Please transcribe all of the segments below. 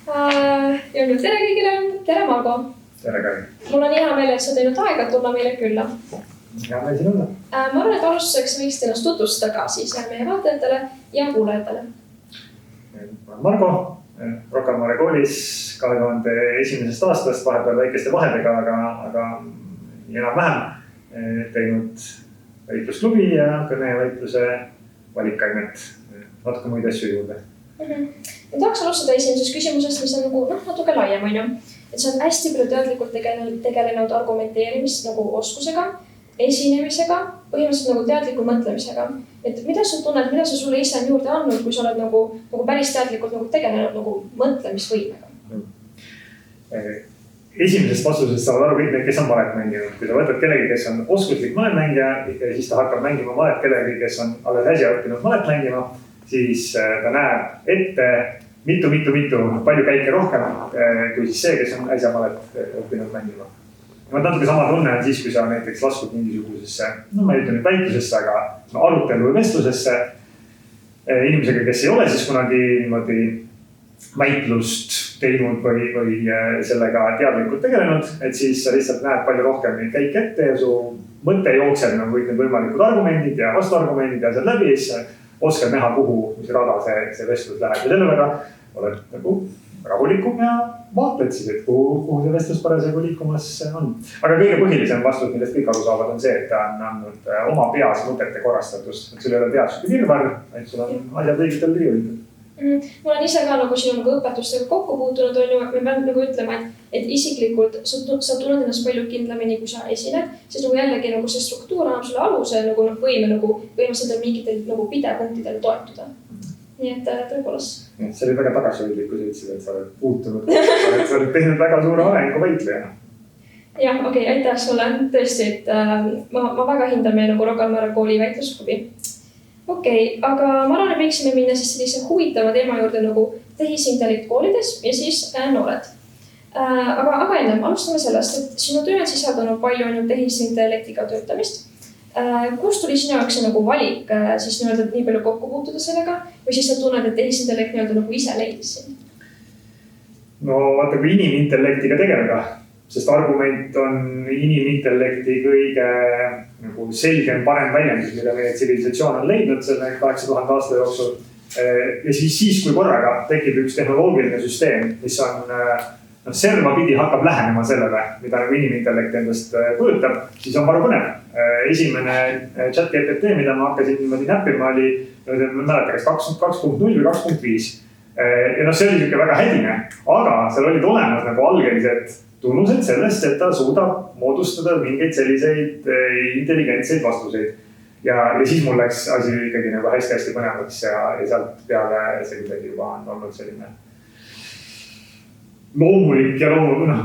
Ja nüüd tere kõigile, tere Margo. Tere Kai. Mul on hea meel, et sa teinud aega tulla meile külla. Hea meel siin olla. Ma arvan, et alustuseks võiks ennast tutvustada ka siis meie vaatajatele ja kuulajatele. Margo, Rocca al Mare koolis 2001. aastast vahepeal väikeste vahedega, aga enam-vähem teinud väitlusklubi ja kõne ja väitluse valikainet. Natuke muid asju juurde. Ma tahaks alustada esimesest küsimusest, mis on nagu natuke laiem, on ju. Et sa oled hästi palju teadlikult tegelenud argumenteerimist nagu oskusega, esinemisega, põhimõtteliselt nagu teadliku mõtlemisega. Et mida sa tunned, mida sa sulle ise on juurde andnud, kui sa oled nagu päris teadlikult nagu tegelenud nagu mõtlemisvõimega? Esimesest vastusest saavad aru kõik need, kes on malet mänginud. Kui sa võtad kellegi, kes on oskuslik maletmängija ja siis ta hakkab mängima malet kellegi, kes on alles äsja õppinud malet mängima, siis ta näeb ette mitu, palju käike rohkem kui siis see, kes on äsja malet õppinud mängima. Ja natuke sama tunne on siis, kui sa näiteks laskud mingisugusesse, ma ei ütle nüüd väitlusesse, aga arutelu või vestlusesse inimesega, kes ei ole siis kunagi niimoodi väitlust teinud või sellega teadlikult tegelenud, et siis sa lihtsalt näed palju rohkem neid käike ette ja su mõte jookseb kõik need võimalikud argumendid ja vastuargumendid ja sealt läbi ja siis oskad näha, kuhu mis rada see vestlus läheb. Ja selle võrra oled nagu rahulikum ja vaatled siis, et kuhu see vestlus parasjagu liikumas on. Aga kõige põhilisem vastus, millest kõik aru saavad, on see, et ta on andnud oma peas mõtete korrastatust. Et sul ei ole teadsuste virvar, et sul on asjad õigetel riiulitel. Mul on ise ka nagu sinu õpetustega kokku puutunud, on ju, me pean nagu ütlema, et isiklikult sa tunned ennast palju kindlamini, kui sa esined, siis nagu jällegi nagu see struktuur annab sulle aluse nagu võime nagu põhimõtteliselt mingitel nagu pidepunktidele toetuda. Nii et tõepoolest. See oli väga tagasihoidlik, kui sa ütlesid, et sa oled puutunud, et sa oled teinud väga suure arengu võitlejana. Jah, okei, aitäh sulle tõesti, et ma väga hindan meie nagu Rocca al Mare kooli väitlusklubi. Okei, aga ma arvan, et võiksime minna siis sellise huvitava teema juurde nagu tehisintellekt koolides ja siis noored. Aga ennem, alustame sellest, et sinu töö on sisaldanud palju tehisintellektiga töötamist. Kust tuli sinu jaoks nagu valik siis nii palju kokku puutuda sellega või siis sa tunned, et tehisintellekt nagu ise leidis siin? No vaata, kui inimintellektiga tegeleda, sest argument on inimintellekti kõige nagu selgem, parem väljendus, mille meie tsivilisatsioon on leidnud selle 8000 aasta jooksul. Ja siis, kui korraga tekib üks tehnoloogiline süsteem, mis on serva pidi hakkab lähenema sellele, mida nagu inimintellekt endast kujutab, siis on varu põnev. Esimene chat-GPT, mida ma hakkasin niimoodi näppima, oli, ma mäletan, kas 2.0 või 2.5. Ja see oli väga hädine, aga seal olid olemas nagu algelised tunnused sellest, et ta suudab moodustada mingeid selliseid intelligentseid vastuseid. Ja siis mul läks asi ikkagi nagu hästi põnevaks ja sealt peale see kuidagi juba on olnud selline loomulik ja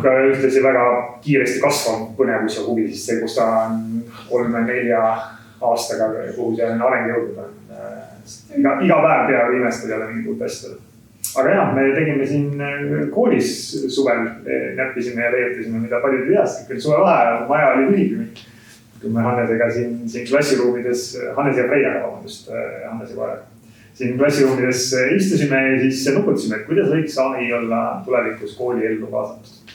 ka ühtlasi väga kiiresti kasvav põnevus ja huvi, siis see, kus ta on 3-4 aastaga, kuhu see on areng jõudnud on. Iga päev peab imestada jälle mingit uut asjad. Aga jah, me tegime siin koolis suvel, näppisime ja leiutasime, mida paljud ei teast. Küll suve vahe, maja oli lühikümi. Kui me Hannesega siin klassiruumides, Hannes ja Freiaga, Hannes ja Vaare. Siin klassiruumides istusime ja siis nukutasime, et kuidas võiks AI olla tulevikus kooli ellu kaasatud.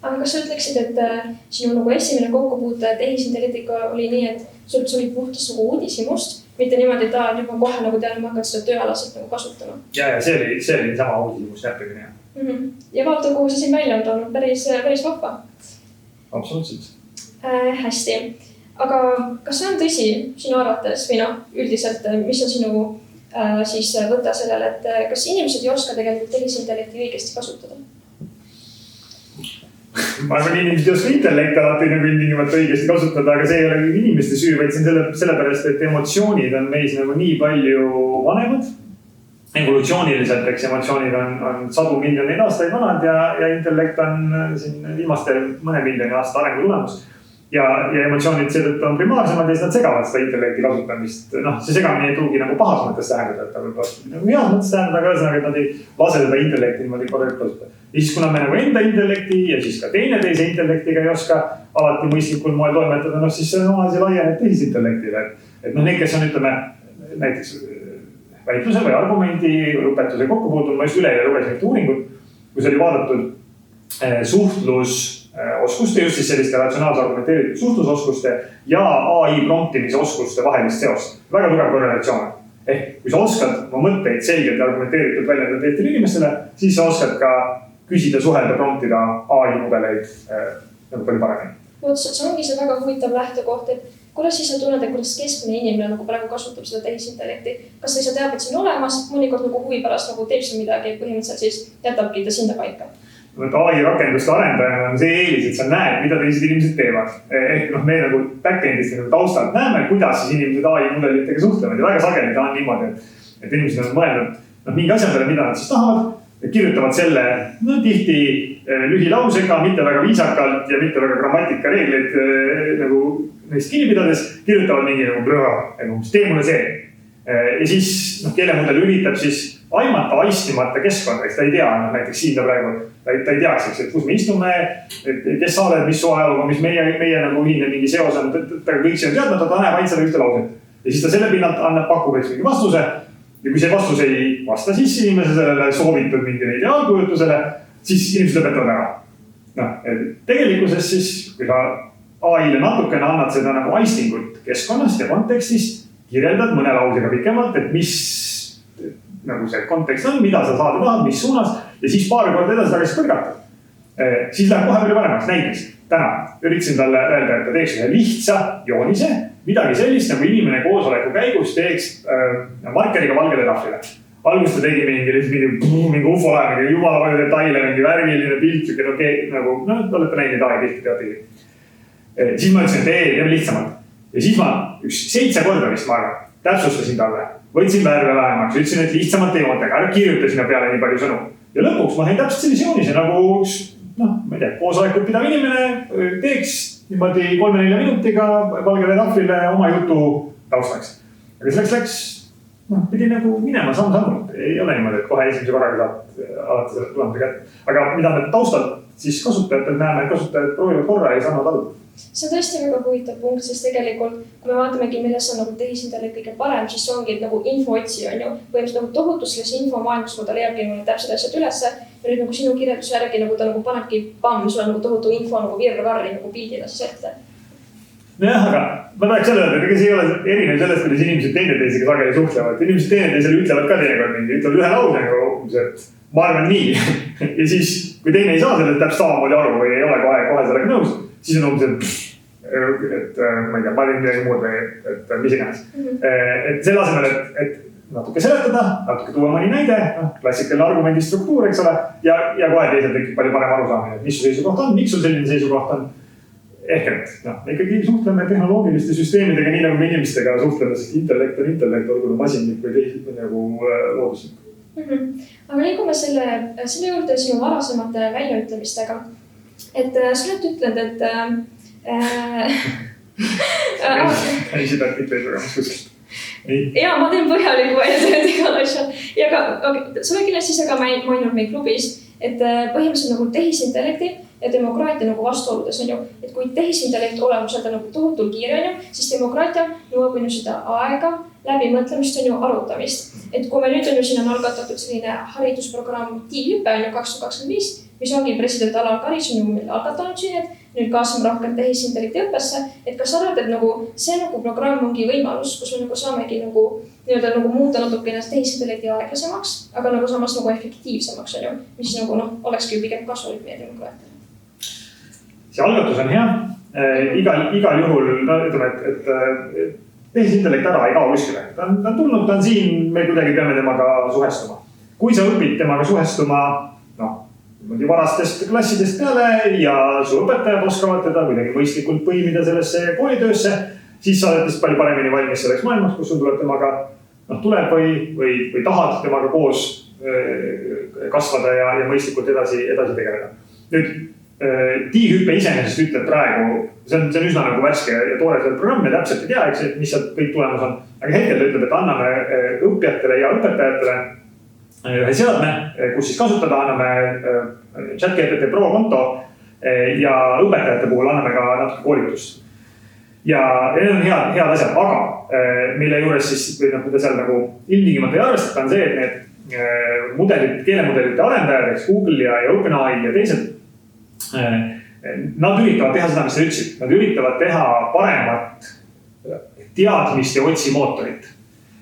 Aga kas sa ütleksid, et sinu nagu esimene kokkupuute tehisintellektiga oli nii, et sul oli puhtast nagu uudishimust, mitte niimoodi, et nüüd ma kohe nagu tean, ma hakkan seda tööalaselt nagu kasutama? Ja see oli sama uudishimust näppimine. Ja vaata, kuhu see siin välja on toonud, päris vahva. Absoluutselt. Hästi. Aga kas see on tõsi sinu arvates või üldiselt, mis on sinu siis võtta sellele, et kas inimesed ei oska tegelikult tehisintellekti õigesti kasutada? Ma arvan, inimesed ei oska intellekti alati ilmtingimata õigesti kasutada, aga see ei ole inimeste süü, vaid see on sellepärast, et emotsioonid on meis nagu nii palju vanemad. Evolutsiooniliselt, eks emotsioonid on 100 miljoneid aastaid vanad ja intellekt on siin viimaste mõne miljoni aasta arengu tulemus. Ja emotsioonid seetõttu on primaarsemad ja siis nad segavad seda intellekti kasutamist. See segamine ei pruugi nagu pahas mõttes tähendada, et ta võib heas mõttes tähendada, aga ühesõnaga, et nad ei lase seda intellekti niimoodi korralikult kasutada. Ja siis kuna me nagu enda intellekti ja siis ka teise intellektiga ei oska alati mõistlikul moel toimetada, siis see on asi laieneb tehisintellektile. Et need, kes on, ütleme, näiteks väitluse või argumendi õpetuse kokkupuutunud, ma just üleeile lugesin uuringut, kus oli vaadatud suhtlusoskuste, just siis selliste ratsionaalse argumenteeritud suhtlusoskuste ja AI promptimise oskuste vahelist seost. Väga tugev korrelatsioon. Ehk kui sa oskad oma mõtteid selgelt ja argumenteeritud väljendada teistele inimestele, siis sa oskad ka küsida, suhelda, promptida AI mudeleid nagu palju paremini. See ongi see väga huvitav lähtekoht, et kuidas siis sa tunned, et kuidas keskmine inimene nagu praegu kasutab seda tehisintellekti? Kas sa tead, et see on olemas, mõnikord nagu huvi pärast nagu teeb see midagi, põhimõtteliselt siis jätabki ta sinna paika? AI rakenduste arendajana on see eelis, et sa näed, mida teised inimesed teevad. Ehk me nagu backendist nagu taustalt näeme, kuidas siis inimesed AI mudelitega suhtlevad ja väga sageli ta on niimoodi, et inimesed on mõelnud mingi asja peale, mida nad siis tahavad. Kirjutavad selle tihti lühilausega, mitte väga viisakalt ja mitte väga grammatikareegleid nagu neist kinni pidades, kirjutavad mingi nagu tee mulle see. Ja siis keelemudel üritab siis aimata aistimata keskkonda, ta ei tea, näiteks siin ta praegu, ta ei teaks, et kus me istume, kes sa oled, mis su ajalugu, mis meie nagu ühine mingi seos on, ta kõik see on teadmata, ta näeb ainult seda ühte lauset. Ja siis ta selle pinnalt pakub mingi vastuse. Ja kui see vastus ei vasta siis inimese sellele soovitud mingile ideaalkujutusele, siis inimesed lõpetavad ära. Tegelikkuses siis, kui sa AI-le natukene annad seda nagu aistingut keskkonnast ja kontekstist, kirjeldad mõne lausega pikemalt, et mis nagu see kontekst on, mida sa saada tahad, mis suunas, ja siis paar korda edasi tagasi põrgata. Siis läheb kohe palju paremaks. Näiteks täna üritasin talle öelda, et ta teeks ühe lihtsa joonise, midagi sellist, nagu inimene koosoleku käigus teeks markeriga valgele tahvlile. Alguses ta tegi mingi ufo-lae, mingi jumala palju detaile, mingi värviline pilt, nagu, te olete näinud AI pilti teategi. Siis ma ütlesin, et teeme lihtsamalt. Ja siis ma 7 korda vist ma täpsustasin talle, võtsin värve vähemaks, ütlesin, et lihtsamalt ei joontega, ära kirjuta sinna peale nii palju sõnu. Ja lõpuks ma teen täpselt sellise joonise, nagu ma ei tea, koosolekut pidav inimene teeks niimoodi 3-4 minutiga valgele tahvlile oma jutu taustaks. Aga selleks läks, pidi nagu minema samm-sammult. Ei ole niimoodi, et kohe esimese korraga saad alati selle tulemuse kätte. Aga mida me taustalt siis kasutajatelt näeme, kasutajad proovivad korra ja saanud alla. See on tõesti väga huvitav punkt, sest tegelikult, kui me vaatamegi, milles on nagu tehisintellekt kõige parem, siis see ongi nagu infootsi, on ju. Põhimõtteliselt nagu tohutus selles infomaailmas, kui ta leiabki täpsed asjad ülesse. Ja nüüd nagu sinu kirjelduse järgi nagu ta nagu panebki sulle nagu tohutu info nagu virvarri nagu pildina siis ette. Jah, aga ma tahaks selle öelda, et see ei ole erinev sellest, kuidas inimesed teineteisega sageli suhtlevad. Inimesed teineteisele ütlevad ka teinekord mingi, ütlevad ühe lause nagu, et ma arvan nii. Ja siis, kui teine ei saa sellest täpselt samamoodi aru või ei ole kohe sellega nõus, siis on umbes, et ma ei tea, ma olin midagi muud või et mis iganes. Et selle asemel, et natuke seletada, natuke tuua mõni näide, klassikaline argumendi struktuur, eks ole, ja kohe teisel tekib palju parem arusaamine, et mis su seisukoht on, miks sul selline seisukoht on. Ehk et ikkagi suhtleme tehnoloogiliste süsteemidega nii nagu me inimestega suhtleme, sest intellekt on intellekt, olgu masinlik või teised nagu looduslik. Aga liigume selle juurde sinu varasemate väljaütlemistega. Et sa oled ütlenud, et ei seda mitte ei programmas kuskilt. Jaa, ma teen põhjaliku väljatööd igal asjal. Ja ka, sa oled kindlasti ise ka maininud meie klubis, et põhimõtteliselt nagu tehisintellekti ja demokraatia nagu vastuoludes on ju, et kui tehisintellekt olemuselt on nagu tohutul kiire on ju, siis demokraatia nõuab ju seda aega, läbimõtlemist on ju arutamist. Et kui me nüüd on ju siin on algatatud selline haridusprogramm Tiihüpe on ju 2025, mis ongi president Alar Karis on ju meil algatanud siin, et nüüd kaasame rohkem tehisintellekti õppesse, et kas sa arvad, et nagu see nagu programm ongi võimalus, kus me nagu saamegi nagu muuta natukene tehisintellekti aeglasemaks, aga nagu samas nagu efektiivsemaks on ju, mis nagu olekski ju pigem kasulik meie demokraatia. See algatus on hea. Igal juhul, ütleme, et tehisintellekt ära ei kao kuskile. Ta on tulnud, ta on siin, me kuidagi peame temaga suhestuma. Kui sa õpid temaga suhestuma, varastest klassidest peale ja su õpetajad oskavad teda kuidagi mõistlikult põimida sellesse koolitöösse, siis sa oled palju paremini valmis selleks maailmaks, kus sul tuleb temaga tuleb või tahad temaga koos kasvada ja mõistlikult edasi tegeleda. Nüüd, Tiihüpe iseenesest ütleb praegu, see on üsna nagu värske ja toore programm ja täpselt ei tea, mis sealt kõik tulemus on. Aga hetkel ta ütleb, et anname õppijatele ja õpetajatele ühe seadme, kus siis kasutada, anname ChatGPT Pro konto ja õpetajate puhul anname ka natuke koolitust. Ja need on head asjad, aga mille juures siis, mida seal nagu ilmtingimata ei arvestata, on see, et keelemudelite arendajad, eks Google ja OpenAI ja teised. Nad üritavad teha seda, mis sa ütlesid. Nad üritavad teha paremat teadmist ja otsimootorit.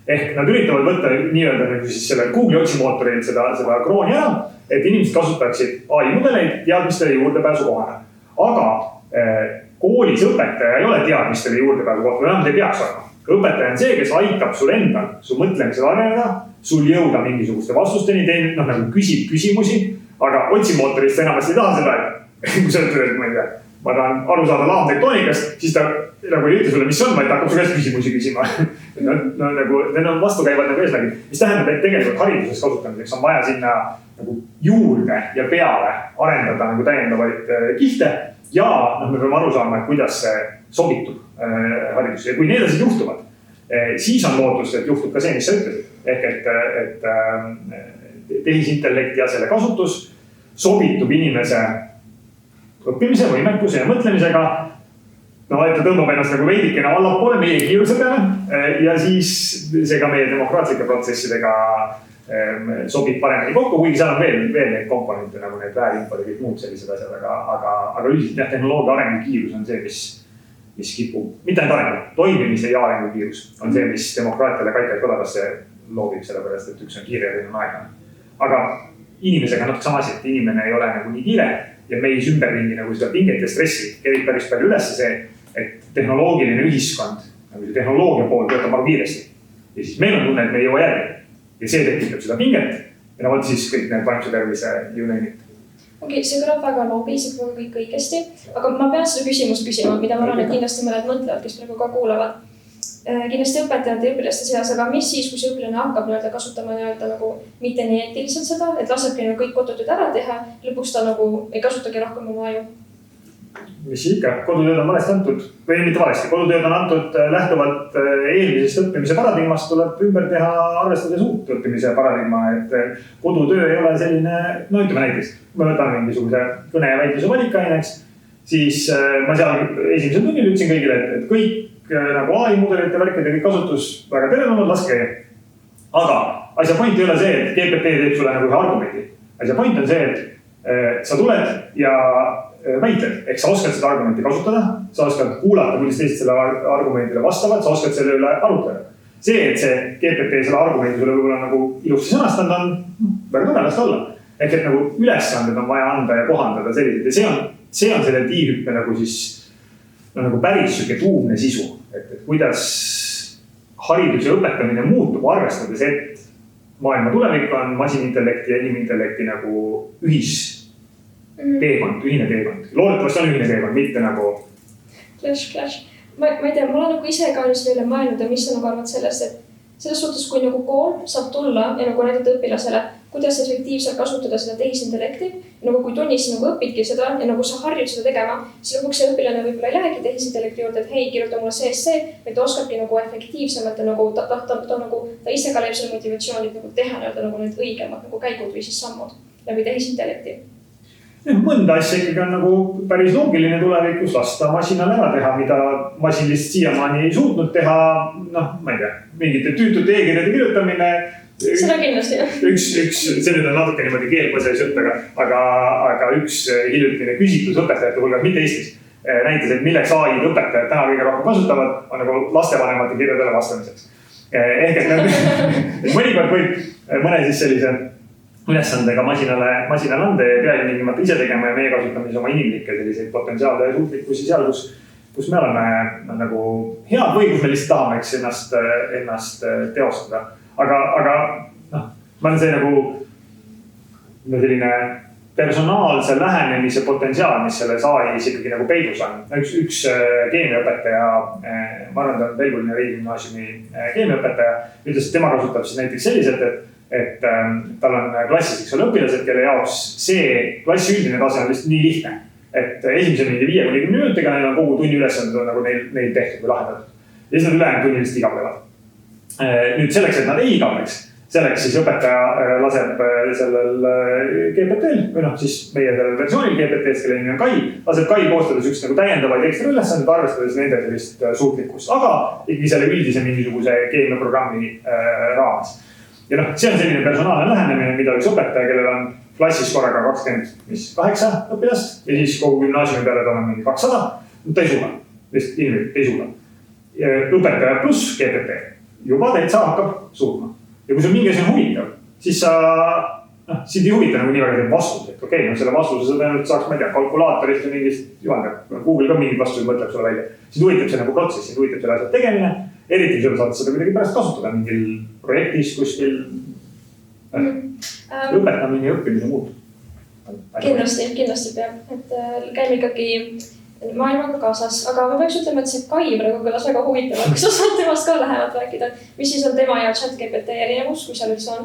Ehk nad üritavad võtta nii-öelda nagu siis selle Google otsimootoril seda krooni ära, et inimesed kasutaksid AI mudeleid teadmistele juurdepääsu kohana. Aga koolis õpetaja ei ole teadmistele juurdepääsu kohta, või vähemalt ei peaks olema. Õpetaja on see, kes aitab sul endal su mõtlemisel areneda, sul jõuda mingisuguste vastusteni, nagu küsib küsimusi, aga otsimootorist enamasti ei taha seda, et kui sa ütled, et ma ei tea, ma tahan aru saada laamtektonikast, siis ta nagu ei ütle sulle, mis on, vaid ta hakkab su käest küsimusi küsima. Need on vastukäivad nagu eesmärgid, mis tähendab, et tegelikult hariduses kasutamiseks on vaja sinna nagu juurde ja peale arendada nagu täiendavaid kihte ja me peame aru saama, et kuidas see sobitub haridusse. Ja kui need asjad juhtuvad, siis on lootust, et juhtub ka see, mis sa ütlesid. Ehk et tehisintellekti ja selle kasutus sobitub inimese õppimise, võimekuse ja mõtlemisega. No, et ta tõmbab ennast nagu veidikene allapoole meie kiiruse peale ja siis see ka meie demokraatlike protsessidega sobib paremini kokku, kuigi seal on veel neid komponente nagu need väärinfod ja kõik muud sellised asjad, aga üldiselt jah, tehnoloogia arengu kiirus on see, mis kipub, mitte ainult arengu, toimimise ja arengu kiirus on see, mis demokraatiale kaikaid kõladasse loobib, sellepärast, et üks on kiire ja teine on aeglane. Aga inimesega on natuke sama asi, et inimene ei ole nagu nii kiire ja meis ümberringi nagu seda pinget ja stressi kerib päris palju üles see, et tehnoloogiline ühiskond, nagu see tehnoloogia pool töötab väga kiiresti. Ja siis meil on tunne, et me ei jõua järgi. Ja see tekitab seda pinget ja no siis kõik need vaimse tervise juunenid. Okei, see kõlab väga loobised või kõik õigesti, aga ma pean seda küsimust küsima, mida ma arvan, et kindlasti mõned mõtlevad, kes praegu ka kuulavad. Kindlasti õpetajate ja õpilaste seas, aga mis siis, kui see õpilane hakkab kasutama nagu mitte nii eetiliselt seda, et lasebki kõik kodutööd ära teha, lõpuks ta nagu ei kasutagi rohkem oma aju? Mis ikka, kodutööd on valesti antud, või mitte valesti, kodutööd on antud lähtuvalt eelmisest õppimise paradigmast, tuleb ümber teha arvestades uut õppimise paradigma, et kodutöö ei ole selline, no ütleme näiteks, kui me võtame mingisuguse kõne ja väitluse valikaineks, siis ma seal esimesel tunnil ütlesin kõigile, et kõik nagu AI-mudelite värkide kõik kasutus väga teretulnud, laske. Aga asja point ei ole see, et GPT teeb sulle nagu ühe argumendi. Asja point on see, et sa tuled ja väitled, ehk sa oskad seda argumenti kasutada, sa oskad kuulata, kuidas teised selle argumentile vastavad, sa oskad selle üle arutleda. See, et see GPT selle argumendi sulle võib-olla nagu ilusti sõnastanud on väga tugevasti olla. Ehk et nagu ülesanded on vaja anda ja kohandada sellised ja see on selle tiihüppe nagu siis nagu päris süke tuumne sisu, et kuidas hariduse õpetamine muutub arvestades, et maailma tulevik on masinintellekti ja inimintellekti nagu ühine teekond. Loodetavasti on ühine teekond, mitte nagu... Clash. Ma ei tea, ma olen nagu ise ka nüüd selle mõelnud ja mis sa nagu arvad sellest, et selles suhtes, kui nagu kool saab tulla ja nagu näidata õpilasele, kuidas efektiivselt kasutada seda tehisintellekti, nagu kui tunnis nagu õpidki seda ja nagu sa harjud seda tegema, siis lõpuks see õpilane võib-olla ei lähegi tehisintellekti juurde, et hei, kirjuta mulle see, või ta oskabki nagu efektiivsemalt ja nagu ta ise ka leiab selle motivatsioonid nagu teha nagu need õigemad nagu käigud või siis sammud läbi tehisintellekti. Mõnda asja ikkagi on nagu päris loogiline tulevikus lasta masinale ära teha, mida masin lihtsalt siiamaani ei suutnud teha, ma ei tea, mingite tüütute e-kirjade kirjutamine. Seda kindlasti, jah. See nüüd on natuke niimoodi keelpõses jutt, aga üks hiljutine küsitlus õpetajate hulgas, mitte Eestis, näitas, et milleks AI-d õpetajad täna kõige rohkem kasutavad, on nagu lastevanemate kirjadele vastamiseks. Ehk et mõnikord võib mõne siis sellise ülesandega masinale anda ja pea ilmingimata ise tegema ja meie kasutamise oma inimlikke selliseid potentsiaalde ja suutlikkusi seal, kus me oleme nagu head või kus me lihtsalt tahame ennast teostada. Aga ma olen see nagu selline personaalse lähenemise potentsiaal, mis selles AI-s ikkagi nagu peidus on. Üks keemiaõpetaja, ma arvan, ta on Pelguline riigigümnaasiumi keemiaõpetaja, ütles, et tema kasutab siis näiteks selliselt, et tal on klassis õpilased, kelle jaoks see klassi üldine tase on lihtsalt nii lihtne. Et esimese mingi 5-10 minutiga neil on kogu tunni ülesanded nagu neil tehtud või lahendatud. Ja siis nad ülejäänud tunni lihtsalt igavlevad. Nüüd selleks, et nad ei igavleks, selleks siis õpetaja laseb sellel GPT-l, või siis meie versioonil GPT-st, kelle nimi on Kai, laseb Kai koostades üks nagu täiendavaid ekstra ülesanded, arvestades nende sellist suutlikkust, aga ikkagi selle üldise mingisuguse keemiaprogrammi raames. ja noh, see on selline personaalne lähenemine, mida üks õpetaja, kellel on klassis korraga 28 õpilast ja siis kogu gümnaasiumi peale ta on mingi 200, ta ei suuda, lihtsalt inimesed ei suuda. Õpetaja pluss GPT juba täitsa hakkab suutma. Ja kui sul mingi asi on huvitav, siis sa, sind ei huvita nagu nii väga teeb vastus, et okei, selle vastuse sa tõenäoliselt saaks, ma ei tea, kalkulaatorist või mingist, Google ka mingi vastus mõtleb sulle välja. Sind huvitab see nagu protsess, sind huvitab selle asja tegemine, eriti kui saad seda kuidagi pärast kasutada mingil projektis kuskil õpetamine ja õppimise muud. Kindlasti peab, et käime ikkagi maailmaga kaasas, aga ma peaks ütlema, et see Kai praegu kõlas väga huvitavalt, kui sa saad temast ka lähemalt rääkida. Mis siis on tema ja ChatGPT erinevus, kui seal üldse on?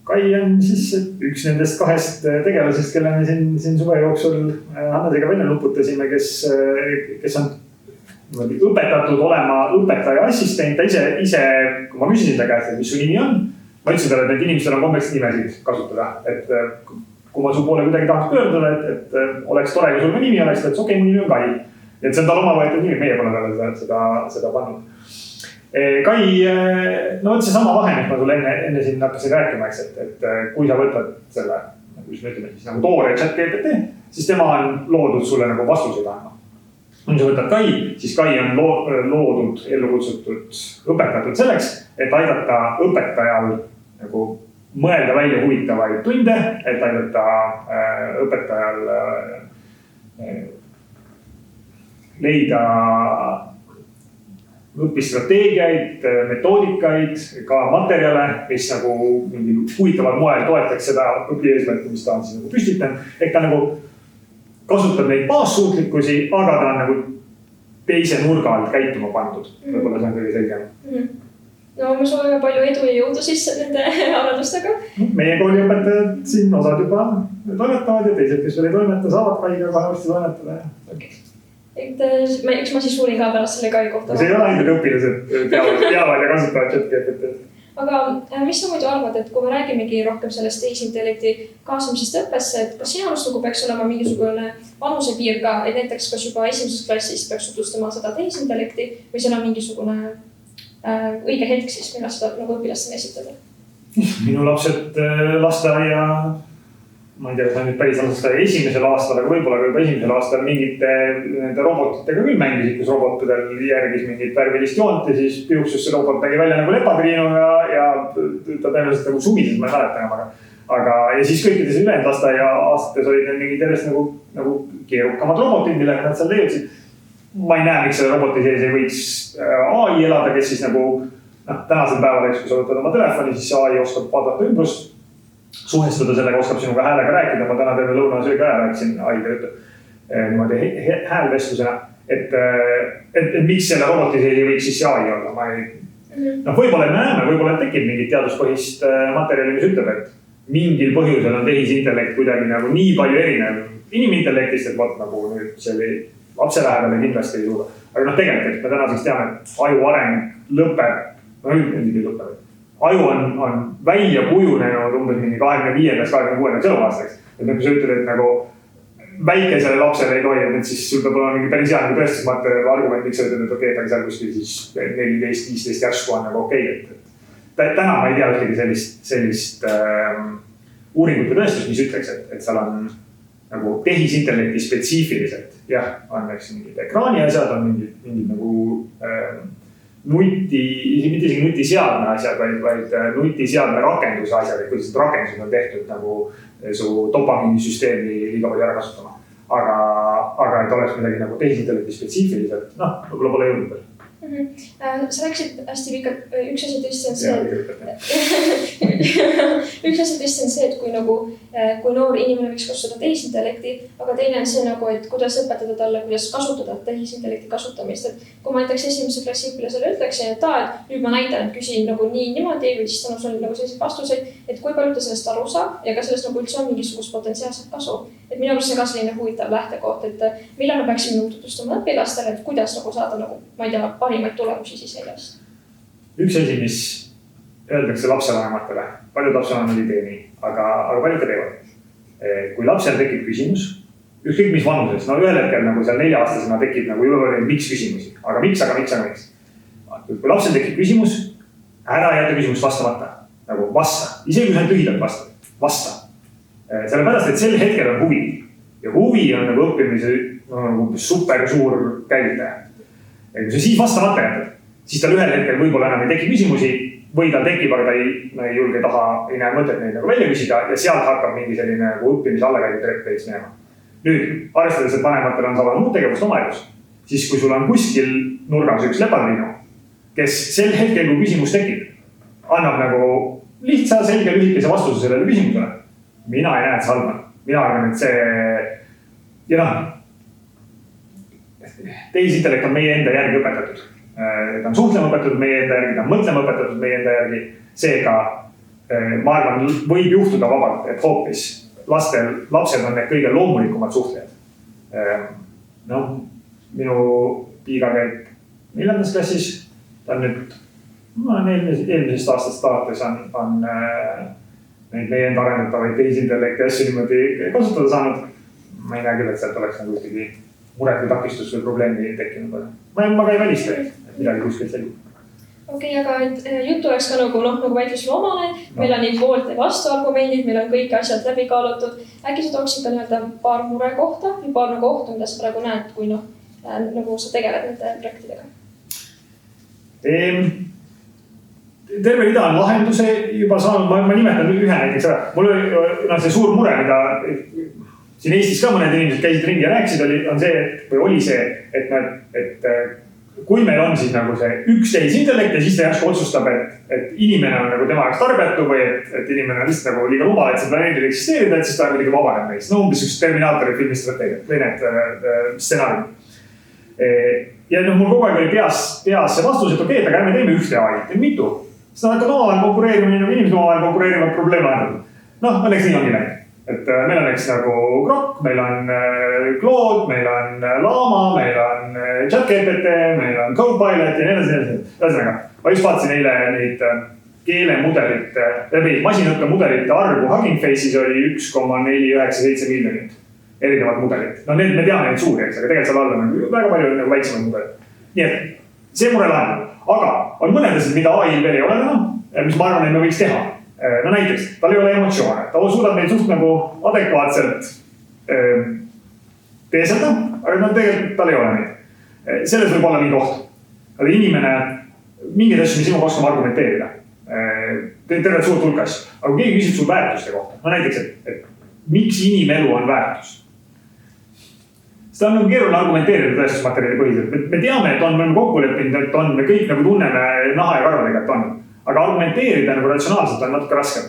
Kai on siis üks nendest 2 tegelasest, kelle me siin suve jooksul Hannadega välja nuputasime, kes on õpetatud olema õpetaja assistent. Ta ise, kui ma küsisin ta käest, et mis su nimi on, ma ütlesin talle, et inimestel on kombeks nimesid kasutada. Et kui ma su poole kuidagi tahaks pöörduda, et oleks tore, kui sul ka nimi oleks, et okei, mu nimi on Kai. Et see on tal oma võetud nimi, meie pole talle seda pannud. Kai, no see sama vahe, et ma sulle enne siin hakkasin rääkima, et kui sa võtad selle, mis me ütleme, siis nagu toore ChatGPT, siis tema on loodud sulle nagu vastuseid andma. Kui sa võtad Kai, siis Kai on loodud, ellu kutsutud, õpetatud selleks, et aidata õpetajal nagu mõelda välja huvitavaid tunde, et aidata õpetajal leida õpistrateegiaid, metoodikaid, ka materjale, mis nagu mingi huvitaval moel toetaks seda õpieesmärki, mis ta on siis nagu püstitanud. Ehk ta nagu kasutab neid baassuutlikkusi, aga ta on nagu teise nurga alt käituma pandud. Võib-olla see on kõige selgem. No ma soovime palju edu ja jõudu siis nende arendustega. Meie kooliõpetajad siin osad juba toimetavad ja teised, kes veel ei toimeta, saavad Kaiga kohe varsti toimetada. Eks ma siis uurin ka pärast selle Kai kohta. See ei ole ainult õpilased teavad ja kasutavad ChatGPT. Aga mis sa muidu arvad, et kui me räägimegi rohkem sellest tehisintellekti kaasamisest õppesse, et kas sinu arust peaks olema mingisugune vanusepiir ka, et näiteks kas juba esimeses klassis peaks tutvustama seda tehisintellekti või seal on mingisugune õige hetk siis, millal seda nagu õpilastele esitada? Minu lapsed lasteaia, ma ei tea, et nüüd päris lasteaia esimesel aastal, aga võib-olla juba esimesel aastal mingite robotitega küll mängisid, kus robotidel järgis mingit värvilist joont ja siis piuksus see robot nägi välja nagu lepatriinu ja ta tõenäoliselt nagu sumises, ma ei mäleta enam, aga ja siis kõikides ülejäänud lasteaia aastates olid need mingid järjest nagu keerukamad robotid, millega nad seal leiutsid. Ma ei näe, miks selle roboti sees ei võiks AI elada, kes siis nagu tänasel päeval, kui sa võtad oma telefoni, siis AI oskab vaadata ümbrust, suhestuda sellega, oskab sinuga häälega rääkida. Ma täna terve lõunasöögi aja rääkisin AI-ga niimoodi häälvestlusena, et miks selle roboti sees ei võiks siis AI olla. Võib-olla me näeme, võib-olla tekib mingit teaduspõhist materjali, mis ütleb, et mingil põhjusel on tehisintellekt kuidagi nagu nii palju erinev inimintellektist, et vaat nagu nüüd see lapse lähedale kindlasti ei suuda. Aga tegelikult me tänaseks teame, et aju areng lõpeb. Aju on välja kujunenud umbes mingi 25-26 eluaastaks. Et kui sa ütled, et nagu väikesele lapsele ei tohi, et siis sul peab olema mingi päris hea tõestusmaterjal argument, miks sa ütled, et okei, ta seal kuskil siis 14-15 järsku on nagu okei. Täna ma ei tea ühtegi sellist uuringute tõestust, mis ütleks, et seal on nagu tehisintellekti spetsiifiliselt. Jah, on mingid ekraani asjad, on mingid nagu mitte isegi nutiseadme asjad, vaid nutiseadme rakenduse asjad, et kuidas rakendused on tehtud nagu su dopamiinisüsteemi liiga palju ära kasutama. Aga et oleks midagi nagu tehisintellekti spetsiifiliselt, võib-olla pole jõudnud veel. Sa rääkisid hästi pikalt, üks asi tõesti on see, et kui noor inimene võiks kasutada tehisintellekti, aga teine on see, et kuidas õpetada talle, kuidas kasutada tehisintellekti kasutamist. Et kui ma näiteks esimese klassi õpilasele ütleksin, et nüüd ma näitan, et küsin nagu niimoodi või siis tänu sulle nagu selliseid vastuseid, et kui palju ta sellest aru saab ja ka sellest nagu üldse on mingisugust potentsiaalset kasu. Et minu arust see ka selline huvitav lähtekoht, et millal me peaksime tutvustama õpilastele, et kuidas nagu saada nagu, ma ei tea, parimaid tulemusi siis sellest. Üks asi, mis öeldakse lapsevanematele, paljud lapsevanemad ei tee nii, aga paljud ka teevad. Kui lapsel tekib küsimus, ükskõik mis vanuses, ühel hetkel nagu seal 4-aastasena tekib nagu juba miks küsimusi, aga miks. Kui lapsel tekib küsimus, ära jätta küsimust vastamata. nagu vasta, isegi kui sa lühidalt vasta. Sellepärast, et sel hetkel on huvi ja huvi on nagu õppimise nagu super suur käivitaja. Ja kui sa siis vastamata jätad, siis tal ühel hetkel võib-olla enam ei teki küsimusi või tal tekib, aga ta ei julge taha, ei näe mõtet neid nagu välja küsida ja sealt hakkab mingi selline nagu õppimise allakäigu trepp minema. Nüüd, arvestades, et vanematel on sama muud tegevust oma elus, siis kui sul on kuskil nurgas üks lepaldinu, kes sel hetkel, kui küsimus tekib, annab nagu lihtsa, selge, lühikese vastuse sellele küsimusele. Mina ei näe, et see halb on. Mina arvan, et see... Ja tehisintellekt on meie enda järgi õpetatud. Ta on suhtlema õpetatud meie enda järgi, ta on mõtlema õpetatud meie enda järgi. Seega, ma arvan, võib juhtuda vabalt, et hoopis lapsed on need kõige loomulikumad suhtlejad. Minu piiga käib 4. klassis. Ta on nüüd, eelmisest aastast alates on neid meie enda arendatavaid tehisintellekti asju niimoodi kasutada saanud. Ma ei näe küll, et sealt oleks nagu ühtegi muret või takistus või probleemi tekkinud. Ma ka ei välista, et midagi kuskilt selgub. Okei, aga juttu oleks ka nagu väitlusele omane. Meil on nii poolt ja vastu argumendid, meil on kõik asjad läbi kaalutud. Äkki sa tooksid ka paar mure kohta või paar kohta, mida sa praegu näed, kui nagu sa tegeled nende projektidega? Terve rida on lahenduse juba saanud, ma nimetan ühe näiteks ära. Mul oli see suur mure, mida siin Eestis ka mõned inimesed käisid ringi ja rääkisid, on see, või oli see, et kui meil on siis nagu see üks tehisintellekt ja siis ta järsku otsustab, et inimene on nagu tema jaoks tarbijatu või et inimene on lihtsalt nagu liiga rumal, et see planeedil eksisteerida, et siis ta on kuidagi vabaneb meist. Umbes üks Terminaatori filmistrateegiat või need stsenaariumid. Ja mul kogu aeg oli peas see vastus, et okei, aga ärme teeme ühte AI, teeme mitu. Siis nad hakkavad omavahel konkureerima, nagu inimesed omavahel konkureerivad probleeme lahendada. Õnneks nii ongi läinud. Et meil on nagu Grok, meil on Claude, meil on Llama, meil on ChatGPT, meil on Copilot ja nii. Ühesõnaga, ma just vaatasin eile neid keelemudelite, masinõppemudelite arvu Hugging Face'is oli 1,497 miljonit erinevad mudelid. Need me teame neid suuri, aga tegelikult seal all on väga palju nagu väiksemaid mudelid. Nii et see mure lahendab. Aga on mõned asjad, mida AI veel ei ole mis ma arvan, et me võiks teha. Näiteks, tal ei ole emotsioone. Ta suudab neid suht nagu adekvaatselt teeselda, aga tegelikult tal ei ole neid. Selles võib olla mingi oht. Aga inimene, mingid asju, mis sinuga oskama argumenteerida. Tervet suurt hulka asju. Aga kui keegi küsib sul väärtuste kohta. Näiteks, et miks inimelu on väärtus? Seda on keeruline argumenteerida tõestusmaterjali põhiselt. Me teame, et me kokku leppinud, et me kõik nagu tunneme naha ja karvadega, et on. Aga argumenteerida nagu ratsionaalselt on natuke raskem.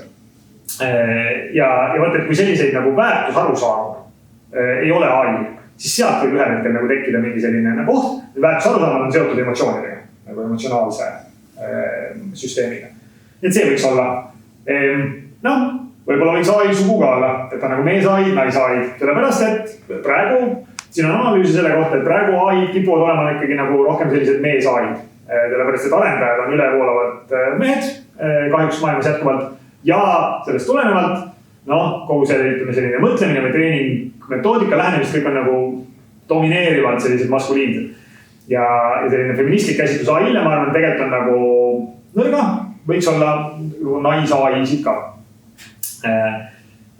Ja võtta, et kui selliseid nagu väärtusarusaama ei ole AI, siis sealt võib ühel hetkel nagu tekkida mingi selline nagu oht. Väärtusarusaamad on seotud emotsioonidega, nagu emotsionaalse süsteemiga. Et see võiks olla. Võib-olla võiks AI sugu ka olla, et on nagu mees-AI, nais-AI. Sellepärast, et praegu siin on analüüsi selle kohta, et praegu AI kipuvad olema ikkagi nagu rohkem sellised mees-AI. Sellepärast, et arendajad on ülevoolavad mehed, kahjuks maailmas jätkuvalt. Ja sellest tulenevalt, kogu selline mõtlemine või treening metoodika lähenemist kõik on nagu domineerivalt sellised maskuliinsed. Ja selline feministlik käsitlus AI-le, ma arvan, tegelikult on nagu nõrga, võiks olla nais-AI-sid ka.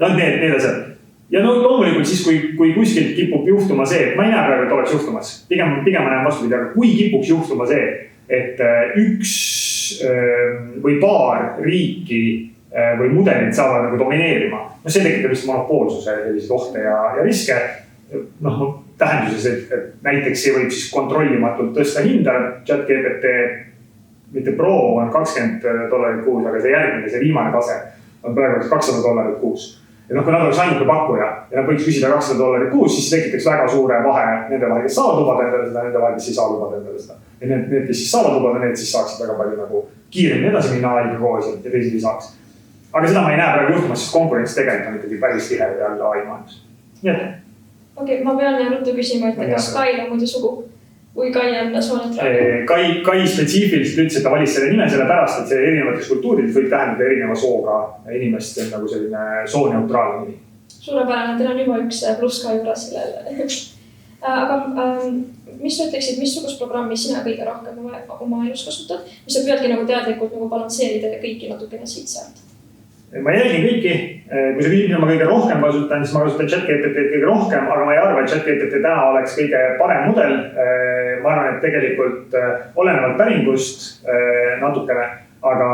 Need asjad. Ja loomulikult siis, kui kuskilt kipub juhtuma see, et ma ei näe praegu, et oleks juhtumas. Pigem ma näen vastupidi, aga kui kipuks juhtuma see, et üks või paar riiki või mudelid saavad nagu domineerima. See tekitab vist monopoolsuse selliseid ohte ja riske. Tähenduses, et näiteks see võib siis kontrollimatult tõsta hinda. ChatGPT, mitte Pro on $20 kuus, aga see järgmine, see viimane tase on praegu $200 kuus. Ja kui nad oleks ainuke pakkuja ja nad võiks küsida $200 kuus, siis tekitaks väga suure vahe nende vahel, kes saavad lubada endale seda, nende vahel, kes ei saa lubada endale seda. Ja need, kes siis saavad lubada, need siis saaksid väga palju nagu kiiremini edasi minna AI-ga koos ja teised ei saaks. Aga seda ma ei näe praegu juhtumas, sest konkurents tegelikult on ikkagi päris tihe jälle AI maailmas. Nii et. Okei, ma pean ruttu küsima, et kas Kail on muidu sugu? Või Kai on sooneutraalne? Kai spetsiifiliselt ütles, et ta valis selle nime selle pärast, et see erinevates kultuurides võib tähendada erineva sooga inimest nagu selline sooneutraalne nimi. Suurepärane, teil on juba üks pluss ka juures sellele. Aga mis sa ütleksid, missugust programmi sina kõige rohkem oma elus kasutad, mis sa püüadki nagu teadlikult nagu balansseerida kõiki natukene siit-sealt? Ma jälgin kõiki, kui sa küsib, mida ma kõige rohkem kasutan, siis ma kasutan ChatGPT kõige rohkem, aga ma ei arva, et ChatGPT täna oleks kõige parem mudel. Ma arvan, et tegelikult olenevalt päringust natukene, aga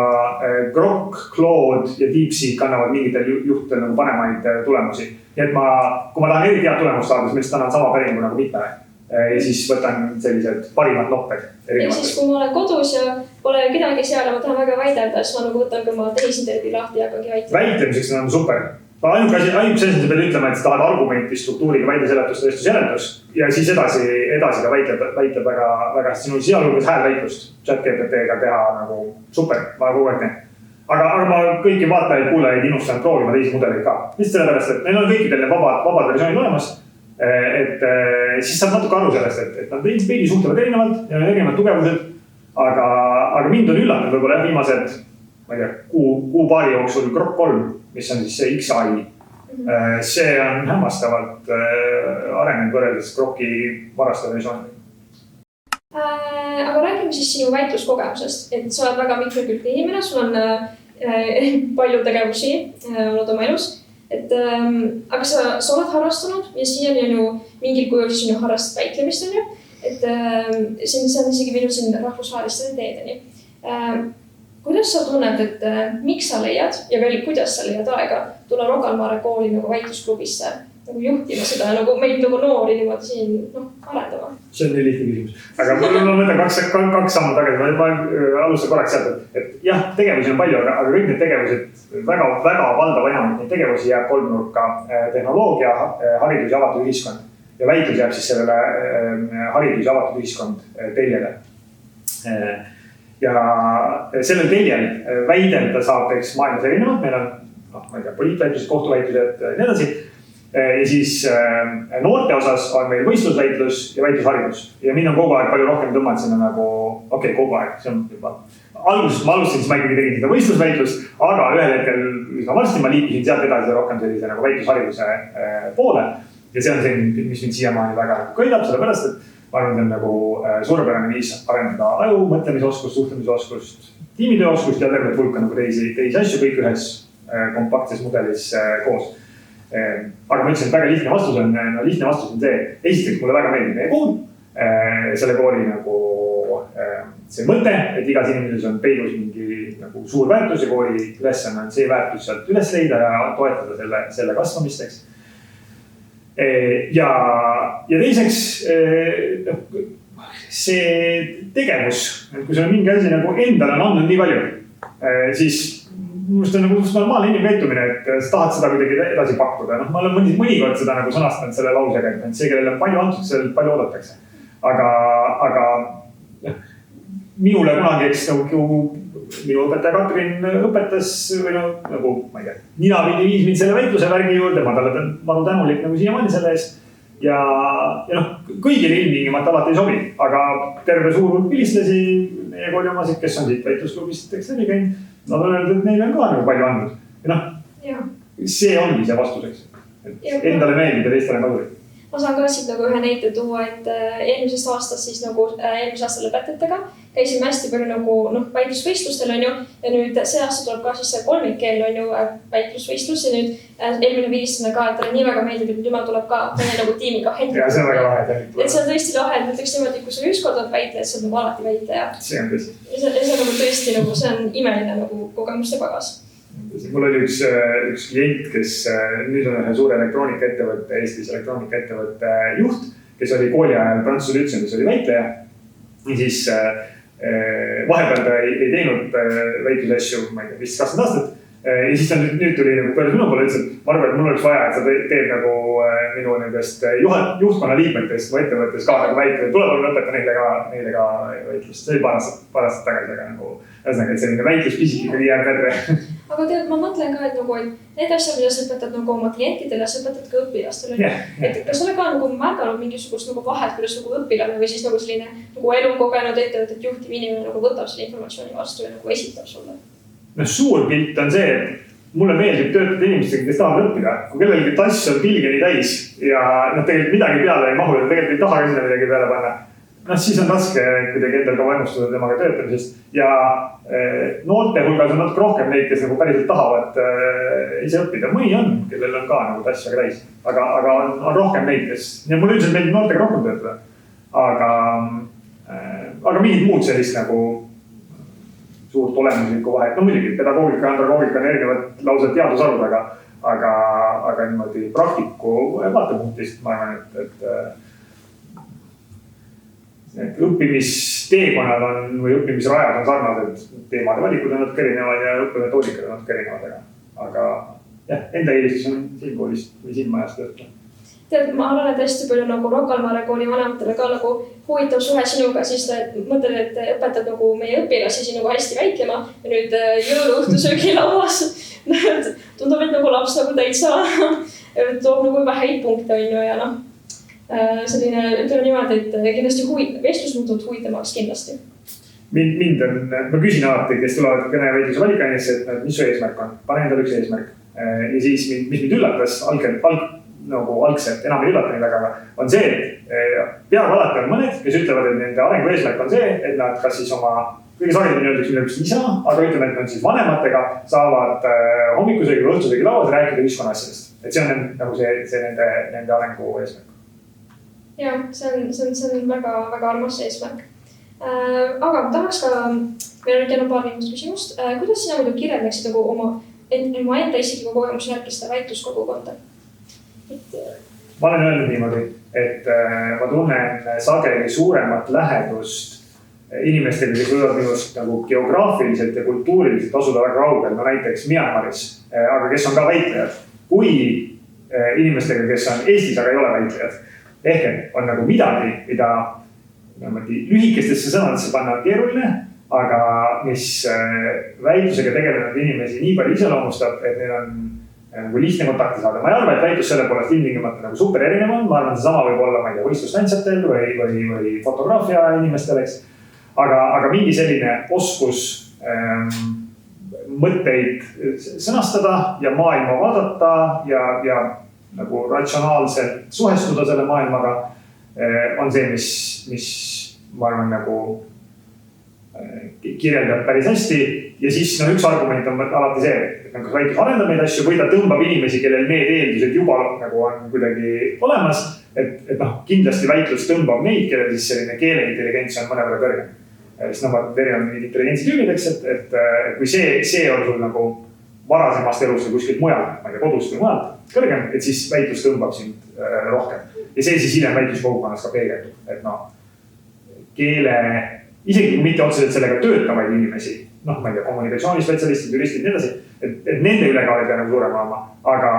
Grok, Claude ja DeepSeek annavad mingitel juhtudel nagu paremaid tulemusi. Nii et kui ma tahan eriti head tulemust saada, siis ma lihtsalt annan sama päringu nagu mitmele. Ja siis võtan sellised parimad nopped. Ehk siis, kui ma olen kodus ja pole kedagi seal ja ma tahan väga väidelda, siis ma nagu võtan ka oma tehisintervjuu lahti ja hakkangi väitlema. Väitlemiseks on super. Ainuke asi, sa pead ütlema, et sa tahad argumenti, struktuuriga, väideseletus, tõestusjäreldus ja siis edasi ka väitleb väga sinu sealhulgas häälväitlust ChatGPT-ga teha nagu super, ma kogu aeg teen. Aga ma kõiki vaatajaid, kuulajaid innustan proovima teisi mudeleid ka. Lihtsalt sellepärast, et neil on kõikidel vabad versioonid olemas. Et siis saab natuke aru sellest, et nad veidi suhtlevad erinevalt ja erinevad tugevused, aga mind on üllatanud võib-olla viimased, ma ei tea, kuu-paari jooksul Grok 3, mis on siis see XAI. See on hämmastavalt arenenud võrreldes Groki varaste versioonidega. Aga räägime siis sinu väitluskogemusest, et sa oled väga mitmekülgne inimene, sul on palju tegevusi olnud oma elus. Aga sa oled harrastanud ja siiani on ju mingil kujul sinu harrastad väitlemist on ju, et see on isegi viinud siin rahvusvaheliste teedeni. Kuidas sa tunned, et miks sa leiad ja veel kuidas sa leiad aega tulla Rocca al Mare kooli nagu väitlusklubisse nagu juhtima seda ja nagu meid nagu noori niimoodi siin arendama? See on nii lihtne küsimus. Aga ma mõtlen kaks sammu tagasi. Ma alustan korraks sealt, et jah, tegevusi on palju, aga kõik need tegevused väga valdav enam neid tegevusi jääb kolmnurka tehnoloogia, haridus ja avatud ühiskond. Ja väitlus jääb siis sellele haridus ja avatud ühiskond teljele. Ja sellel teljel väidelda saab maailmas erinevad. Meil on poliitväitlused, kohtuväitlused ja nii edasi. Ja siis noorte osas on meil võistlusväitlus ja väitlusharidus. Ja mind on kogu aeg palju rohkem tõmmanud sinna nagu, kogu aeg, see on juba. Alguses ma alustasin, siis ma ikkagi tegin seda võistlusväitlust, aga ühel hetkel üsna varsti ma liikusin sealt edasi rohkem sellise nagu väitlushariduse poole. Ja see on see, mis mind siiamaani väga köidab, sellepärast, et ma arvan, et on nagu suurepärane viis arendada aju, mõtlemisoskust, suhtlemisoskust, tiimitööoskust ja tervet hulka nagu teisi asju kõik ühes kompaktses mudelis koos. Aga ma ütlesin, et väga lihtne vastus on see, esiteks mulle väga meeldib meie kool, selle kooli nagu see mõte, et igas inimeses on peidus mingi nagu suur väärtus ja kooli ülesanne on see väärtus sealt üles leida ja toetada selle kasvamisteks. Ja teiseks see tegevus, et kui sul on mingi asi nagu endale on andnud nii palju, siis Must on nagu normaalne inimkäitumine, et sa tahad seda kuidagi edasi pakkuda. Ma olen mõnikord seda nagu sõnastanud selle lausega, et see, kellele on palju antud, sellel palju oodatakse. Aga minule kunagi, eks nagu minu õpetaja Katrin õpetas või nagu, ma ei tea, ninapidi viis mind selle väitluse värgi juurde, ma talle olen tänulik nagu siiamaani selle eest. Ja kõigile ilmtingimata alati ei sobi, aga terve suur hulk vilistlasi, meie kooli omasid, kes on siit väitlusklubist läbi käinud, nad on öeldud, et neile on ka nagu palju andnud. Ja see ongi see vastuseks. Endale meeldib ja teistele kasulik. Ma saan ka siit nagu ühe näite tuua, et eelmisest aastast siis nagu eelmise aasta lõpetajatega käisime hästi palju nagu väitlusvõistlustel on ju ja nüüd see aasta tuleb ka siis see kolmikkeel on ju väitlusvõistlus ja nüüd eelmine viilistlane ka, et talle nii väga meeldib, et jumal tuleb ka meie nagu tiimiga händida. Ja see on väga lahe. Et see on tõesti lahe, et mõtleks niimoodi, kui sa ükskord oled väitleja, et sa oled nagu alati väitleja. See on tõesti. Ja see on nagu tõesti nagu, see on imeline nagu kogemuste pagas. Mul oli üks klient, kes nüüd on ühe suure elektroonikaettevõtte, Eestis elektroonikaettevõtte juht, kes oli kooli ajal Prantsuse Lütsemis oli väitleja. Ja siis vahepeal ta ei teinud väitlusasju, ma ei tea, 20 aastat. Ja siis ta nüüd tuli nagu pöördus minu poole, ütles, et ma arvan, et mul oleks vaja, et sa teed nagu minu nendest juhtkonna liikmetest mu ettevõttes ka nagu väitled. Tuleb olla õpeta neile ka väitlust. See oli paar aastat tagasi, aga nagu ühesõnaga, et selline väitlus pisik ikkagi jääb vedre. Aga tead, ma mõtlen ka, et nagu need asjad, mida sa õpetad nagu oma klientidele, sa õpetad ka õpilastele. Et kas ole ka nagu märganud mingisugust nagu vahet, kuidas nagu õpilane või siis nagu selline nagu elu kogenud ettevõtet juhtiv inimene nagu võtab selle informatsiooni vastu ja nagu esitab sulle? Suur pilt on see, et mulle meeldib töötada inimestega, kes tahavad õppida. Kui kellelgi tass on pilgeni täis ja tegelikult midagi peale ei mahu ja tegelikult ei taha sinna midagi peale panna, siis on raske kuidagi endal ka vaimustada temaga töötamisest ja noorte hulgas on natuke rohkem neid, kes nagu päriselt tahavad ise õppida. Mõni on, kellel on ka nagu tass väga täis, aga on rohkem neid, kes, ja mulle üldiselt meeldib noortega rohkem töötada. Aga mingid muud sellist nagu suurt olemuslikku vahet. No muidugi, pedagoogika ja andragoogika on erinevad lausa teadusarud, aga niimoodi praktiku vaatepunktist ma arvan, et õppimisteekonnad on või õppimisrajad on sarnased, teemade valikud on natuke erinevad ja õppemetoodikad on natuke erinevad, aga jah, enda eelistus on siin koolist või siin majas töötada. Tead, ma arvan, et hästi palju nagu Rocca al Mare kooli vanematele ka nagu huvitav suhe sinuga, siis mõtled, et õpetad nagu meie õpilasi siin nagu hästi väitlema ja nüüd jõuluõhtusöögi lauas tundub, et nagu laps nagu täitsa toob nagu juba häid punkte on ja selline, ütleme niimoodi, et kindlasti vestlus muutuvad huvitavaks kindlasti. Ma küsin alati, kes tulevad kõne väitluse valikainesse, et mis su eesmärk on? Pane endale üks eesmärk. Ja siis, mis mind üllatas, algselt enam ei üllata neid, aga on see, et peaaegu alati on mõned, kes ütlevad, et nende arengu eesmärk on see, et nad kas siis oma kõige sagedamini öeldakse millegi isa, aga ütleme, et nad siis vanematega saavad hommikusöögi või õhtusöögi lauas rääkida ühiskonna asjadest. Et see on nagu see nende arengu eesmärk. Ja, see on väga, väga armas eesmärk. Aga tahaks ka, meil on paar viimast küsimust. Kuidas sina muidu kirjeldaksid nagu oma enda isikliku kogemuse järgi seda väitluskogukonda? Ma olen öelnud niimoodi, et ma tunnen sageli suuremat lähedust inimestele, kes võivad minust nagu geograafiliselt ja kultuuriliselt asuda väga kaugel, no näiteks Myanmaris, aga kes on ka väitlejad, kui inimestega, kes on Eestis, aga ei ole väitlejad. Ehk on nagu midagi, mida lühikestesse sõnadesse panna keeruline, aga mis väitlusega tegelenud inimesi nii palju iseloomustab, et neil on nagu lihtne kontakti saada. Ma ei arva, et väitlus selle poolest ilmtingimata nagu super erinev on. Ma arvan, see sama võib olla võistlustantsijatel või fotograafia inimestel, eks. Aga mingi selline oskus mõtteid sõnastada ja maailma vaadata ja nagu ratsionaalselt suhestuda selle maailmaga on see, mis ma arvan nagu kirjeldab päris hästi. Ja siis üks argument on alati see, et kas väitlus arendab neid asju või ta tõmbab inimesi, kellel need eeldused juba nagu on kuidagi olemas. Et kindlasti väitlus tõmbab neid, kellel siis selline keeleintelligents on mõnevõrra kõrgem. Siis erinevad intelligentsi tüübideks, et kui see on sul nagu varasemast elust või kuskilt mujal, ma ei tea, kodust või mujalt kõrgem, et siis väitlus tõmbab sind rohkem. Ja see siis hiljem väitluskogukonnas ka peegeldub, et keele, isegi kui mitte otseselt sellega töötavaid inimesi, ma ei tea, kommunikatsioonispetsialistid, juristid, nii edasi, et nende ülekaal ei pea nagu suurem olema, aga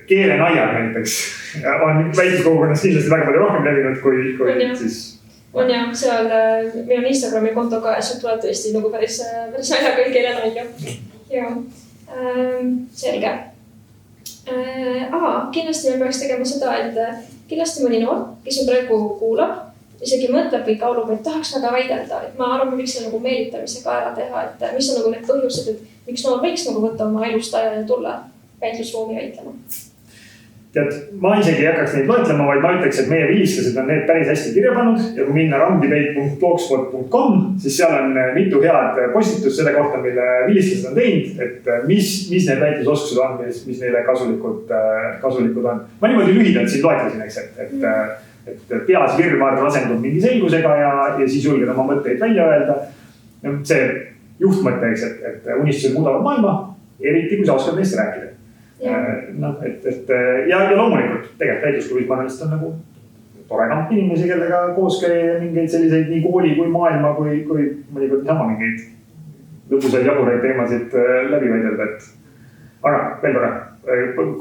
keele naiad näiteks on väitluskogukonnas kindlasti väga palju rohkem levinud kui siis. On jah, seal meil on Instagrami konto ka ja sealt tuleb tõesti nagu päris naljaga keele nalja. Ja, selge. Kindlasti me peaks tegema seda, et kindlasti mõni noor, kes on praegu kuulab, isegi mõtleb või kaalub, et tahaks väga väidelda. Et ma arvan, miks see nagu meelitamise ka ära teha, et mis on nagu need põhjused, et miks noor võiks nagu võtta oma elust aja ja tulla väitlusruumi väitlema. Tead, ma isegi ei hakkaks neid loetlema, vaid ma ütleks, et meie vilistlased on need päris hästi kirja pannud ja kui minna randibeit.blogspot.com, siis seal on mitu head postitust selle kohta, mille vilistlased on teinud, et mis need väitlusoskused on, mis neile kasulikud on. Ma niimoodi lühidalt siin loetlesin, eks, et peas virmar asendub mingi selgusega ja siis julged oma mõtteid välja öelda. See juhtmõte, eks, et unistused muudavad maailma, eriti kui sa oskad neist rääkida. Ja loomulikult tegelikult väitlusklubis ma arvan, on nagu tore kamp inimesi, kellega koos käia mingeid selliseid nii kooli kui maailma kui mõnikord sama mingeid lõpusaid jaburaid teemasid läbi väidelda. Aga veel korra,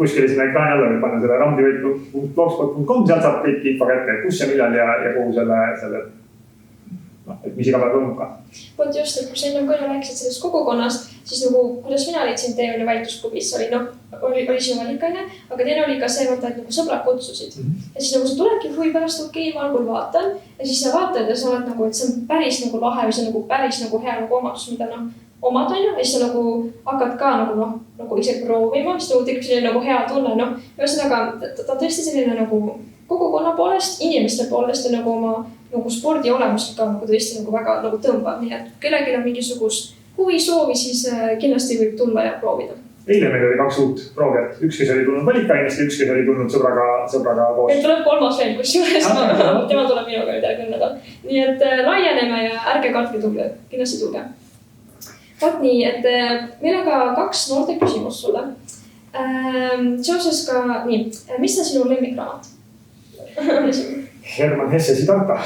kuskile sinna ekraani alla võib panna selle randibeit.blogspot.com, sealt saab kõik info kätte, kus ja millal ja kogu selle et mis iga päev toimub ka. Võt just, et kui sa ennem kõige rääkisid sellest kogukonnast, siis nagu kuidas mina leidsin teie väitlusklubis, oli sinu valikaine, aga teine oli ka see, et nagu sõbrad kutsusid. Ja siis nagu sa tuledki huvi pärast, ma algul vaatan ja siis sa vaatad ja sa oled nagu, et see on päris nagu lahe või see on nagu päris nagu hea nagu omadus, mida omad on ja siis sa nagu hakkad ka nagu ise proovima, siis nagu tekib selline nagu hea tunne. Ühesõnaga, ta on tõesti selline nagu kogukonna poolest, inimeste poolest ja nagu oma nagu spordi olemuslik ka nagu tõesti nagu väga nagu tõmbab, nii et kellelgi on mingisugust huvi soovi, siis kindlasti võib tulla ja proovida. Eile meil oli 2 uut proovijat, üks, kes oli tulnud valikainest ja üks, kes oli tulnud sõbraga koos. Meil tuleb 3. veel, kus juures tema tuleb minuga nüüd järgmine nädal. Nii et laieneme ja ärge kartke tulla, kindlasti tulge. Vot nii, et meil on ka 2 noorte küsimus sulle. Seoses ka, nii, mis on sinu lemmikraamat? Hermann Hesse Siddhartha.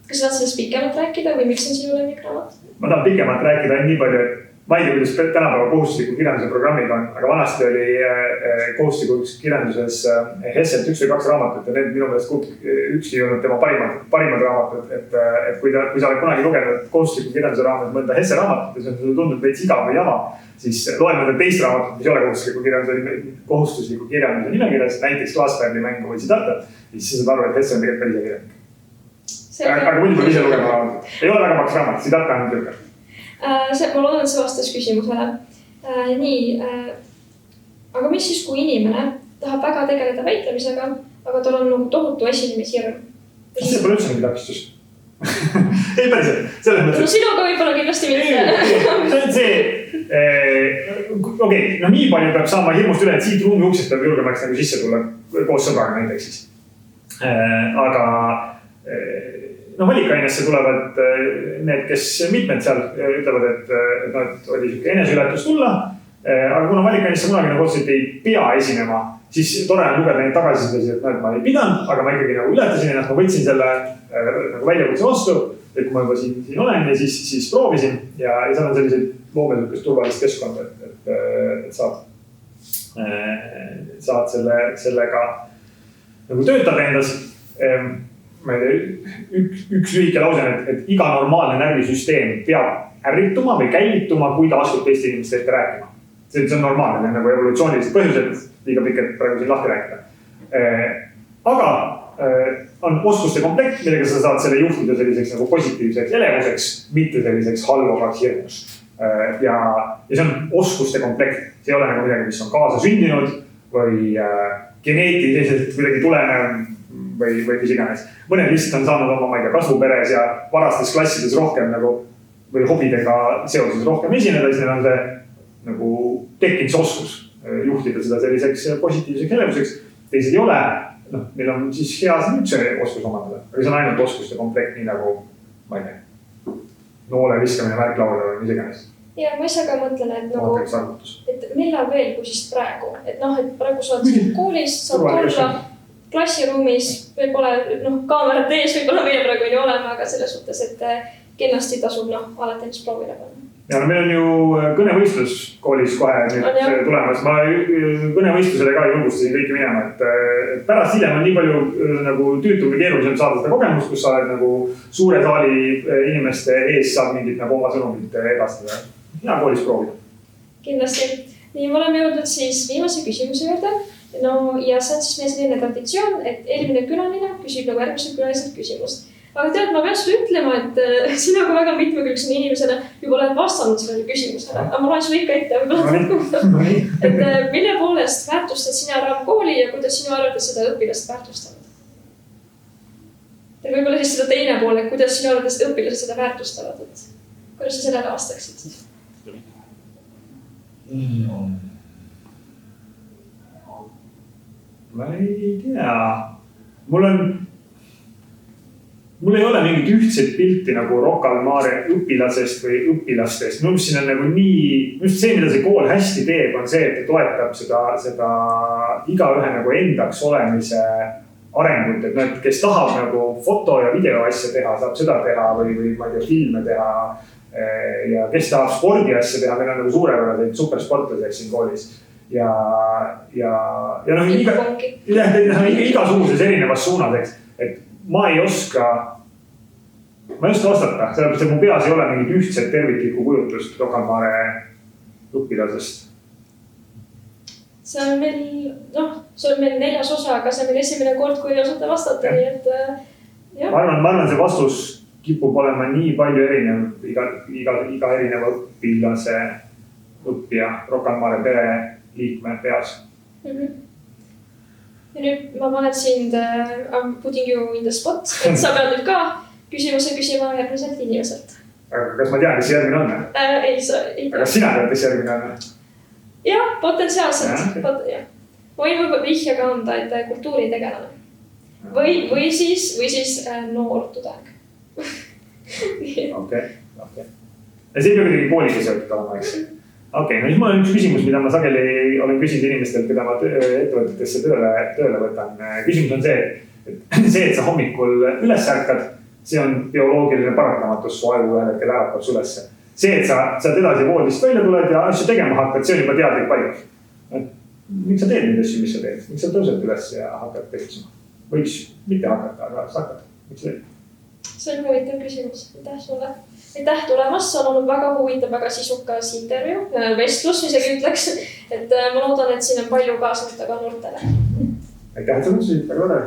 Kas saad sellest pikemalt rääkida või miks on sinu lemmikraamat? Ma tahan pikemalt rääkida nii palju, et ma ei tea, kuidas tänapäeva kohustusliku kirjanduse programmid on, aga vanasti oli kohustuslikus kirjanduses Hesselt 1 või 2 raamatut ja need minu meelest ükski ei olnud tema parimad raamatud. Et kui sa oled kunagi lugenud kohustusliku kirjanduse raamat mõnda Hesse raamatut ja see on tundnud veits igav või jama, siis loen mõnda teist raamatut, mis ei ole kohustusliku kirjanduse nimekirjas, näiteks Glassbergi mängu või Siddhartha, siis sa saad aru, et Hesse on tegelikult päris kirjanik. Aga muidu peab ise lugema raamatut. Ei ole väga paks raamat, Siddhartha on tükk. Ma loodan, et see vastas küsimusele. Nii, aga mis siis, kui inimene tahab väga tegeleda väitlemisega, aga tal on nagu tohutu esinemishirm? See pole üldse mingi takistus. Ei päriselt, selles mõttes. No sinuga võib-olla kindlasti mitte. Okei, no nii palju peab saama hirmust üle, et siit ruumi uksest peab julgemaks nagu sisse tulla koos sõbraga näiteks siis. Aga valikainesse tulevad need, kes mitmed seal ütlevad, et oli siuke eneseületus tulla. Aga kuna valikainesse kunagi nagu otseselt ei pea esinema, siis tore on lugeda neid tagasisides, et ma ei pidanud, aga ma ikkagi nagu ületasin ennast, ma võtsin selle nagu väljakutse vastu, et kui ma juba siin olen ja siis proovisin ja seal on selliseid loomesukest turvalist keskkonda, et saad sellega nagu töötada endas. Ma ei tea, üks lühike lause, et iga normaalne närvisüsteem peab ärrituma või käivituma, kui ta astub teiste inimeste ette rääkima. See on normaalne, need on nagu evolutsioonilised põhjused, liiga pikalt praegu siin lahti rääkida. Aga on oskuste komplekt, millega sa saad selle juhtida selliseks nagu positiivseks elevuseks, mitte selliseks halvavaks hirmus. Ja see on oskuste komplekt, see ei ole nagu midagi, mis on kaasa sündinud või geneetiliselt kuidagi tulenev või mis iganes. Mõned lihtsalt on saanud oma kasvuperes ja varastes klassides rohkem nagu või hobidega seoses rohkem esineda, siis neil on see nagu tekkimisoskus juhtida seda selliseks positiivseks elevuseks. Teised ei ole, neil on siis hea üldse oskus omandada, aga see on ainult oskuste komplekt, nii nagu, ma ei tea, noole viskamine märklaule või mis iganes. Ja ma ise ka mõtlen, et millal veel kui siis praegu, et praegu sa oled koolis, saad olla klassiruumis, võib-olla kaamerad ees, võib-olla meie praegu ei olema, aga selles suhtes, et kindlasti tasub alati ennast proovile panna. Ja meil on ju kõnevõistlus koolis kohe nüüd tulemas. Ma kõnevõistlusele ka julgustasin kõiki minema, et pärast hiljem on nii palju nagu tüütum ja keerulisem saada seda kogemust, kus sa oled nagu suure saali inimeste ees saab mingit nagu oma sõnumit edastada. Hea koolis proovida. Kindlasti. Nii, me oleme jõudnud siis viimase küsimuse juurde. No ja see on siis meie selline traditsioon, et eelmine külaline küsib nagu järgmisel külaliselt küsimust. Aga tead, ma pean sulle ütlema, et sina kui väga mitmekülgsene inimesena juba oled vastanud sellele küsimusele. Aga ma loen sulle ikka ette. Et mille poolest väärtustad sina ära kooli ja kuidas sinu arvates seda õpilast väärtustavad? Ja võib-olla siis seda teine poole, kuidas sinu arvates õpilased seda väärtustavad. Kuidas sa sellele vastaksid siis? Ma ei tea. Mul ei ole mingit ühtset pilti nagu Rocca al Mare õpilasest või õpilastest. Minu siin on nagu nii, see, mida see kool hästi teeb, on see, et ta toetab seda igaühe nagu endaks olemise arengut. Et kes tahab nagu foto ja video asja teha, saab seda teha või ma ei tea, filme teha. Ja kes tahab spordi asja teha, meil on nagu suurepäraseid supersportlased siin koolis. Ja igasuguses erinevas suunas, et ma ei oska vastata, sellepärast, et mu peas ei ole mingit ühtset terviklikku kujutust Rocca al Mare õpilasest. See on meil 4. osa, aga see on meil esimene kord, kui ei osata vastata. Ma arvan, see vastus kipub olema nii palju erinev, iga erineva õpilase õppija Rocca al Mare pere liikme peas. Ja nüüd ma panen sind, I'm putting you in the spot, et sa pead nüüd ka küsimuse küsima järgmiselt inimeselt. Aga kas ma tean, kes järgmine on? Ei, sa ei tea. Aga kas sina tead, kes järgmine on? Jah, potentsiaalselt. Ja, Võin võib-olla vihja ka anda, et kultuuritegelane. Või siis noor tudeng. Okei. Ja see ei pea kuidagi kooliga seotud olema, eks? Okei, no siis mul on üks küsimus, mida ma sageli olen küsinud inimestelt, keda ma ettevõtetesse tööle võtan. Küsimus on see, et sa hommikul üles ärkad, see on bioloogiline paratamatus, su aju ühel hetkel äratab su ülesse. See, et sa edasi voodist välja tuled ja asju tegema hakkad, see on juba teadlik valik. Miks sa teed neid asju, mis sa teed? Miks sa tõused üles ja hakkad tegutsema? Võiks mitte hakata, aga sa hakkad. Miks sa teed? See on huvitav küsimus. Aitäh sulle. Aitäh tulemast. See on olnud väga huvitav, väga sisukas intervju, vestlus isegi ütleks. Et ma loodan, et siin on palju kaasnähta ka noortele. Aitäh, et sa mõtlesid, väga tore.